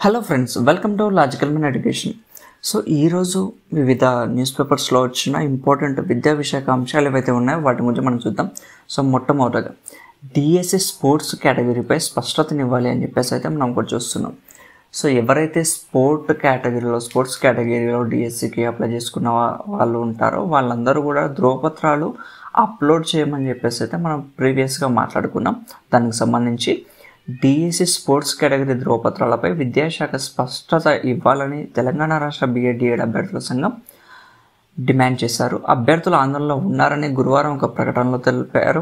Hello friends, welcome to logical man education. So ఈరోజు వివిధ news పేపర్స్లో వచ్చిన ఇంపార్టెంట్ విద్యా విషయక అంశాలు ఏవైతే ఉన్నాయో వాటి గురించి మనం చూద్దాం. సో మొట్టమొదటిగా డిఎస్సి స్పోర్ట్స్ కేటగిరీపై స్పష్టతనివ్వాలి అని చెప్పేసి అయితే మనం కూడా చూస్తున్నాం. సో ఎవరైతే స్పోర్ట్స్ కేటగిరీలో డిఎస్సికి అప్లై చేసుకున్న వాళ్ళు ఉంటారో వాళ్ళందరూ కూడా ధ్రువపత్రాలు అప్లోడ్ చేయమని చెప్పేసి అయితే మనం ప్రీవియస్గా మాట్లాడుకున్నాం. దానికి సంబంధించి డిఎస్సి స్పోర్ట్స్ కేటగిరీ ధ్రువపత్రాలపై విద్యాశాఖ స్పష్టత ఇవ్వాలని తెలంగాణ రాష్ట్ర బిఎడ్ అభ్యర్థుల సంఘం డిమాండ్ చేశారు. అభ్యర్థులు ఆందోళనలో ఉన్నారని గురువారం ఒక ప్రకటనలో తెలిపారు.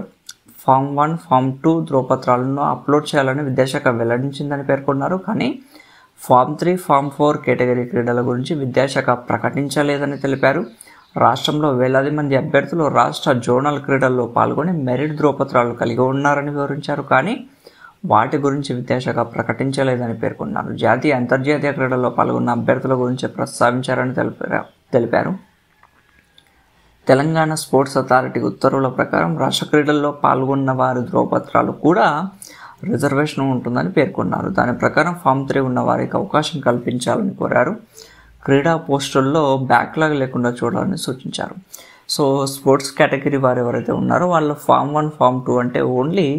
ఫామ్ 1, ఫామ్ 2 ధ్రువపత్రాలను అప్లోడ్ చేయాలని విద్యాశాఖ వెల్లడించిందని పేర్కొన్నారు. కానీ ఫామ్ 3, ఫామ్ 4 కేటగిరీ క్రీడల గురించి విద్యాశాఖ ప్రకటించలేదని తెలిపారు. రాష్ట్రంలో వేలాది మంది అభ్యర్థులు రాష్ట్ర జోనల్ క్రీడల్లో పాల్గొని మెరిట్ ధ్రువపత్రాలు కలిగి ఉన్నారని వివరించారు. కానీ వాటి గురించి విద్యాశాఖ ప్రకటించలేదని పేర్కొన్నారు. జాతీయ అంతర్జాతీయ క్రీడల్లో పాల్గొన్న అభ్యర్థుల గురించి ప్రస్తావించారని తెలిపారు. తెలంగాణ స్పోర్ట్స్ అథారిటీ ఉత్తర్వుల ప్రకారం రాష్ట్ర క్రీడల్లో పాల్గొన్న వారి ధ్రువపత్రాలు కూడా రిజర్వేషన్ ఉంటుందని పేర్కొన్నారు. దాని ప్రకారం ఫామ్ 3 ఉన్న వారికి అవకాశం కల్పించాలని కోరారు. క్రీడా పోస్టుల్లో బ్యాక్లాగ్ లేకుండా చూడాలని సూచించారు. సో స్పోర్ట్స్ కేటగిరీ వారు ఎవరైతే ఉన్నారో వాళ్ళు ఫామ్ 1, ఫామ్ 2 అంటే ఓన్లీ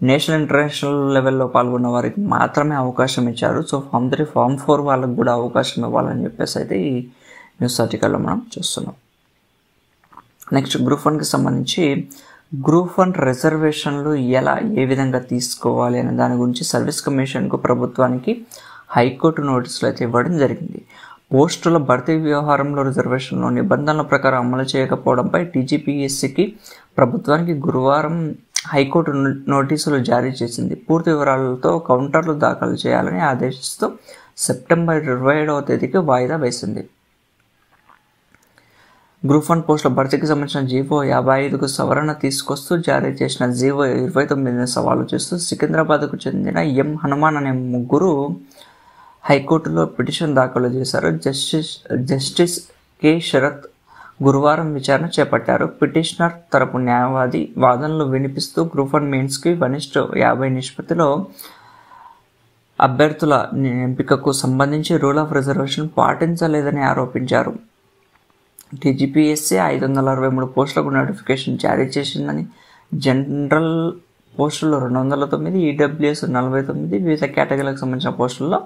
నేషనల్ ఇంటర్నేషనల్ లెవెల్లో పాల్గొన్న వారికి మాత్రమే అవకాశం ఇచ్చారు. సో ఫామ్ 3, ఫామ్ 4 వాళ్ళకు కూడా అవకాశం ఇవ్వాలని చెప్పేసి అయితే ఈ న్యూస్ ఆర్టికల్లో మనం చూస్తున్నాం. నెక్స్ట్ గ్రూప్ 1కి సంబంధించి గ్రూప్ 1 రిజర్వేషన్లు ఏ విధంగా తీసుకోవాలి అనే దాని గురించి సర్వీస్ కమిషన్కు ప్రభుత్వానికి హైకోర్టు నోటీసులు అయితే ఇవ్వడం జరిగింది. పోస్టుల భర్తీ వ్యవహారంలో రిజర్వేషన్లు నిబంధనల ప్రకారం అమలు చేయకపోవడంపై టీజీపీఎస్సీకి ప్రభుత్వానికి గురువారం హైకోర్టు నోటీసులు జారీ చేసింది. పూర్తి వివరాలతో కౌంటర్లు దాఖలు చేయాలని ఆదేశిస్తూ సెప్టెంబర్ 27వ తేదీకి వాయిదా వేసింది. గ్రూప్ 1 పోస్టుల భర్తీకి సంబంధించిన జీవో 55కు సవరణ తీసుకొస్తూ జారీ చేసిన జీవో 29ని సవాలు చేస్తూ సికింద్రాబాద్కు చెందిన ఎం హనుమాన్ అనే ముగ్గురు హైకోర్టులో పిటిషన్ దాఖలు చేశారు. జస్టిస్ కె శరత్ గురువారం విచారణ చేపట్టారు. పిటిషనర్ తరపు న్యాయవాది వాదనలు వినిపిస్తూ గ్రూప్ 1 మెయిన్స్కి 1:50 నిష్పత్తిలో అభ్యర్థుల ఎంపికకు సంబంధించి రూల్ ఆఫ్ రిజర్వేషన్ పాటించలేదని ఆరోపించారు. టీజీపీఎస్సీ 563 పోస్టులకు నోటిఫికేషన్ జారీ చేసిందని, జనరల్ పోస్టులు 209, ఈడబ్ల్యూఎస్ 49 వివిధ కేటగిరీలకు సంబంధించిన పోస్టుల్లో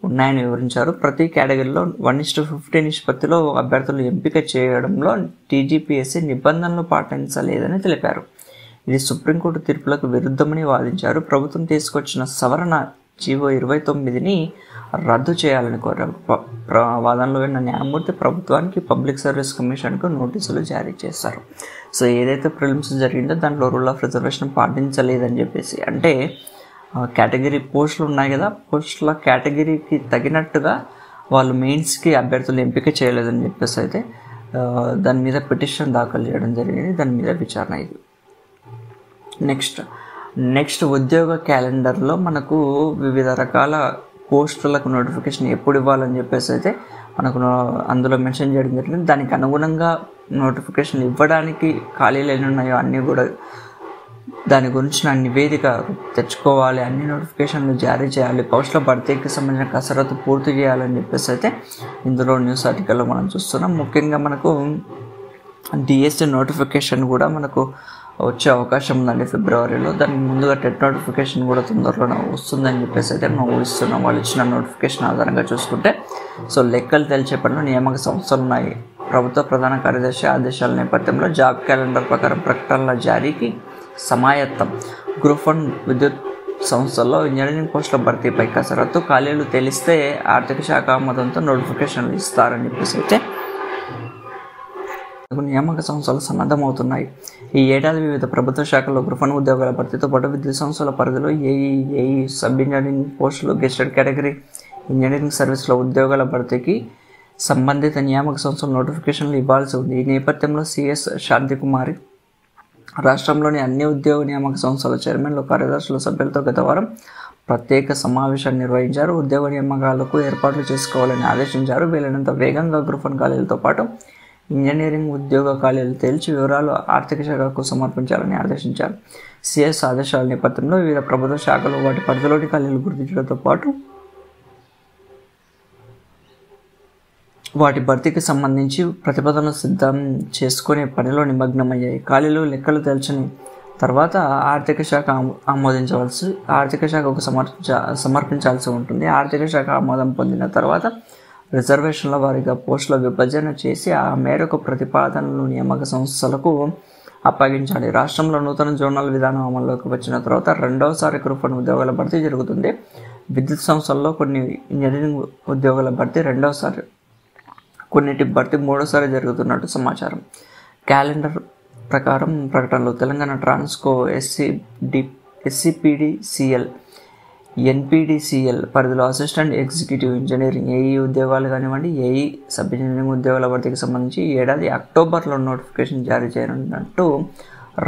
ఉన్నాయని వివరించారు. ప్రతి కేటగిరీలో 1:50 నిష్పత్తిలో అభ్యర్థులు ఎంపిక చేయడంలో టీజీపీఎస్సీ నిబంధనలు పాటించలేదని తెలిపారు. ఇది సుప్రీంకోర్టు తీర్పులకు విరుద్ధమని వాదించారు. ప్రభుత్వం తీసుకొచ్చిన సవరణ జీవో 29ని రద్దు చేయాలని కోరారు. వాదనలో విన్న న్యాయమూర్తి ప్రభుత్వానికి పబ్లిక్ సర్వీస్ కమిషన్కు నోటీసులు జారీ చేశారు. సో ఏదైతే ప్రిలిమ్స్ జరిగిందో దాంట్లో రూల్ ఆఫ్ రిజర్వేషన్ పాటించలేదని చెప్పేసి, అంటే కేటగిరీ పోస్టులు ఉన్నాయి కదా, పోస్టుల కేటగిరీకి తగినట్టుగా వాళ్ళు మెయిన్స్కి అభ్యర్థులు ఎంపిక చేయలేదని చెప్పేసి అయితే దాని మీద పిటిషన్ దాఖలు చేయడం జరిగింది. దాని మీద విచారణ ఇది. నెక్స్ట్ ఉద్యోగ క్యాలెండర్లో మనకు వివిధ రకాల పోస్టులకు నోటిఫికేషన్ ఎప్పుడు ఇవ్వాలని చెప్పేసి అయితే మనకు అందులో మెన్షన్ చేయడం జరిగింది. దానికి అనుగుణంగా నోటిఫికేషన్లు ఇవ్వడానికి ఖాళీలు ఎన్ని ఉన్నాయో అన్నీ కూడా దాని గురించిన నివేదిక తెచ్చుకోవాలి, అన్ని నోటిఫికేషన్లు జారీ చేయాలి, పోస్టుల భర్తీకి సంబంధించిన కసరత్తు పూర్తి చేయాలని చెప్పేసి అయితే ఇందులో న్యూస్ ఆర్టికల్లో మనం చూస్తున్నాం. ముఖ్యంగా మనకు డిఎస్సి నోటిఫికేషన్ కూడా మనకు వచ్చే అవకాశం ఉందండి ఫిబ్రవరిలో. దానికి ముందుగా టెట్ నోటిఫికేషన్ కూడా తొందరలో వస్తుందని చెప్పేసి అయితే మనం ఊహిస్తున్నాం. వాళ్ళు ఇచ్చిన నోటిఫికేషన్ ఆధారంగా చూసుకుంటే సో లెక్కలు తెలిసేపట్లో నియామక సంస్థలు ఉన్నాయి. ప్రభుత్వ ప్రధాన కార్యదర్శి ఆదేశాల నేపథ్యంలో జాబ్ క్యాలెండర్ ప్రకారం ప్రకటనల జారీకి సమాయత్తం. గ్రూప్ 1 విద్యుత్ సంస్థల్లో ఇంజనీరింగ్ పోస్టుల భర్తీపై కసరత్తు. ఖాళీలు తెలిస్తే ఆర్థిక శాఖ ఆమోదంతో నోటిఫికేషన్లు ఇస్తారని చెప్పేసి అయితే నియామక సంస్థలు సన్నద్ధమవుతున్నాయి. ఈ ఏడాది వివిధ ప్రభుత్వ శాఖల్లో గ్రూప్ 1 ఉద్యోగాల భర్తీతో పాటు విద్యుత్ సంస్థల పరిధిలో ఏఈ సబ్ ఇంజనీరింగ్ పోస్టులు, గెస్టెడ్ కేటగిరీ ఇంజనీరింగ్ సర్వీసుల ఉద్యోగాల భర్తీకి సంబంధిత నియామక సంస్థల నోటిఫికేషన్లు ఇవ్వాల్సి ఉంది. ఈ నేపథ్యంలో సిఎస్ శాంతికుమారి రాష్ట్రంలోని అన్ని ఉద్యోగ నియామక సంస్థల చైర్మన్లు, కార్యదర్శుల సభ్యులతో గత వారం ప్రత్యేక సమావేశాన్ని నిర్వహించారు. ఉద్యోగ నియామకాలకు ఏర్పాట్లు చేసుకోవాలని ఆదేశించారు. వీలైనంత వేగంగా గ్రూప్ 1 ఖాళీలతో పాటు ఇంజనీరింగ్ ఉద్యోగ ఖాళీలు తేల్చి వివరాలు ఆర్థిక శాఖకు సమర్పించాలని ఆదేశించారు. సిఎస్ ఆదేశాల నేపథ్యంలో వివిధ ప్రభుత్వ శాఖలు వాటి పరిధిలోని ఖాళీలు గుర్తించడంతో పాటు వాటి భర్తీకి సంబంధించి ప్రతిపాదనలు సిద్ధం చేసుకునే పనిలో నిమగ్నమయ్యాయి. ఖాళీలు లెక్కలు తేల్చని తర్వాత ఆర్థిక శాఖ ఆర్థిక శాఖకు సమర్పించాల్సి ఉంటుంది. ఆర్థిక శాఖ ఆమోదం పొందిన తర్వాత రిజర్వేషన్ల వారీగా పోస్టుల విభజన చేసి ఆ మేరకు ప్రతిపాదనలు నియామక సంస్థలకు అప్పగించాలి. రాష్ట్రంలో నూతన జోనల్ విధానం అమల్లోకి వచ్చిన తర్వాత రెండవసారి గ్రూప్ 1 ఉద్యోగాల భర్తీ జరుగుతుంది. విద్యుత్ సంస్థల్లో కొన్ని ఇంజనీరింగ్ ఉద్యోగాల భర్తీ రెండవసారి, కొన్నిటి భర్తీ మూడోసారి జరుగుతున్నట్టు సమాచారం. క్యాలెండర్ ప్రకారం ప్రకటనలు తెలంగాణ ట్రాన్స్కో SCPDCL NPDCL పరిధిలో అసిస్టెంట్ ఎగ్జిక్యూటివ్ ఇంజనీరింగ్ ఏఈ ఉద్యోగాలు కానివ్వండి, ఏఈ సబ్ ఇంజనీరింగ్ ఉద్యోగాల భర్తీకి సంబంధించి ఈ ఏడాది అక్టోబర్లో నోటిఫికేషన్ జారీ చేయనున్నట్టు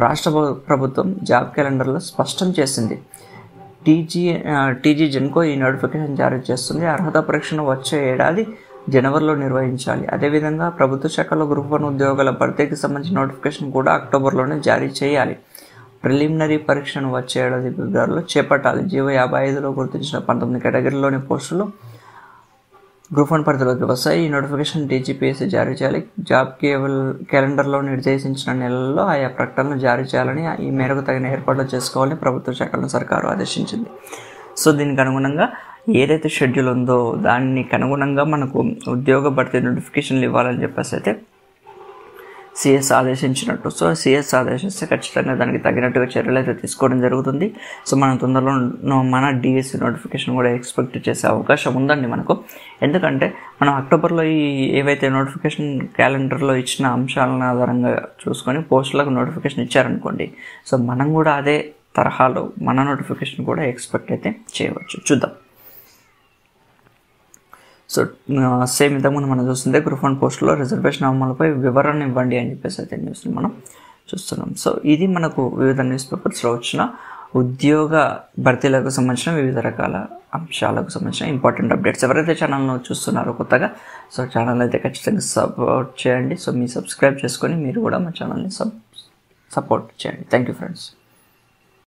రాష్ట్ర ప్రభుత్వం జాబ్ క్యాలెండర్లో స్పష్టం చేసింది. టీజీ జెన్కో ఈ నోటిఫికేషన్ జారీ చేస్తుంది. అర్హత పరీక్షను వచ్చే ఏడాది జనవరిలో నిర్వహించాలి. అదేవిధంగా ప్రభుత్వ శాఖలో గ్రూప్ 1 ఉద్యోగాల భర్తీకి సంబంధించిన నోటిఫికేషన్ కూడా అక్టోబర్లోనే జారీ చేయాలి. ప్రిలిమినరీ పరీక్షను వచ్చే ఏడాది ఫిబ్రవరిలో చేపట్టాలి. జీవో 55లో గుర్తించిన 19 కేటగిరీలోని పోస్టులు గ్రూప్ 1 పరిధిలోకి వస్తాయి. ఈ నోటిఫికేషన్ DGPSC జారీ చేయాలి. జాబ్ క్యాలెండర్లో నిర్దేశించిన నెలల్లో ఆయా ప్రకటనలు జారీ చేయాలని, ఈ మేరకు తగిన ఏర్పాట్లు చేసుకోవాలని ప్రభుత్వ శాఖలను సర్కారు ఆదేశించింది. సో దీనికి అనుగుణంగా ఏదైతే షెడ్యూల్ ఉందో దానికి అనుగుణంగా మనకు ఉద్యోగ భర్తీ నోటిఫికేషన్లు ఇవ్వాలని చెప్పేసి అయితే సిఎస్ ఆదేశించినట్టు. సో సిఎస్ ఆదేశిస్తే ఖచ్చితంగా దానికి తగినట్టుగా చర్యలు అయితే తీసుకోవడం జరుగుతుంది. సో మనం తొందరలో మన డిఎస్సి నోటిఫికేషన్ కూడా ఎక్స్పెక్ట్ చేసే అవకాశం ఉందండి మనకు. ఎందుకంటే మనం అక్టోబర్లో ఈ ఏవైతే నోటిఫికేషన్ క్యాలెండర్లో ఇచ్చిన అంశాలను ఆధారంగా చూసుకొని పోస్టులకు నోటిఫికేషన్ ఇచ్చారనుకోండి, సో మనం కూడా అదే తరహాలో మన నోటిఫికేషన్ కూడా ఎక్స్పెక్ట్ అయితే చేయవచ్చు. చూద్దాం. సో సేమ్ ఇంతకుముందు మనం చూస్తుంటే గ్రూప్ 1 పోస్టులో రిజర్వేషన్ అమలుపై వివరణ ఇవ్వండి అని చెప్పేసి అయితే న్యూస్ని మనం చూస్తున్నాం. సో ఇది మనకు వివిధ న్యూస్ పేపర్స్లో వచ్చిన ఉద్యోగ భర్తీలకు సంబంధించిన వివిధ రకాల అంశాలకు సంబంధించిన ఇంపార్టెంట్ అప్డేట్స్. ఎవరైతే ఛానల్ను చూస్తున్నారో కొత్తగా, సో ఛానల్ అయితే ఖచ్చితంగా సపోర్ట్ చేయండి. సో మీరు సబ్స్క్రైబ్ చేసుకొని మీరు కూడా మా ఛానల్ని సపోర్ట్ చేయండి. Thank you friends.